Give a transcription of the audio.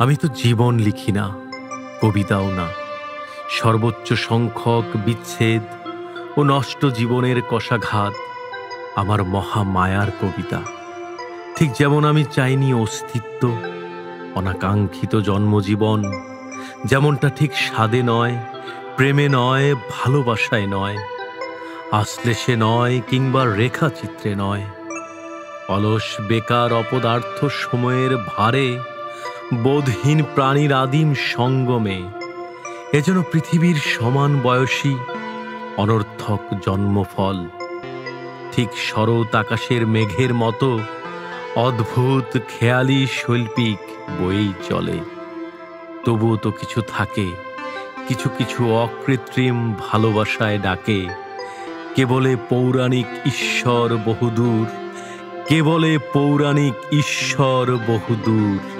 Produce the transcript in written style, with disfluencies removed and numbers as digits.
আমি তো জীবন লিখি না, কবিতাও না। সর্বোচ্চ সংখ্যক বিচ্ছেদ ও নষ্ট জীবনের কষাঘাত আমার মহামায়ার কবিতা। ঠিক যেমন আমি চাইনি অস্তিত্ব, অনাকাঙ্ক্ষিত জন্মজীবন, যেমনটা ঠিক স্বাদে নয়, প্রেমে নয়, ভালোবাসায় নয়, আশ্লেষে নয়, কিংবা রেখাচিত্রে নয়। অলস বেকার অপদার্থ সময়ের ভারে, বোধহীন প্রাণীর আদিম সঙ্গমে, এ যেন পৃথিবীর সমান বয়সী অনর্থক জন্মফল। ঠিক শরৎ আকাশের মেঘের মতো অদ্ভুত খেয়ালি শৈল্পিক বয়েই চলে। তবুও তো কিছু থাকে, কিছু কিছু অকৃত্রিম ভালোবাসায় ডাকে। কে বলে পৌরাণিক ঈশ্বর বহুদূর, কে বলে পৌরাণিক ঈশ্বর বহুদূর।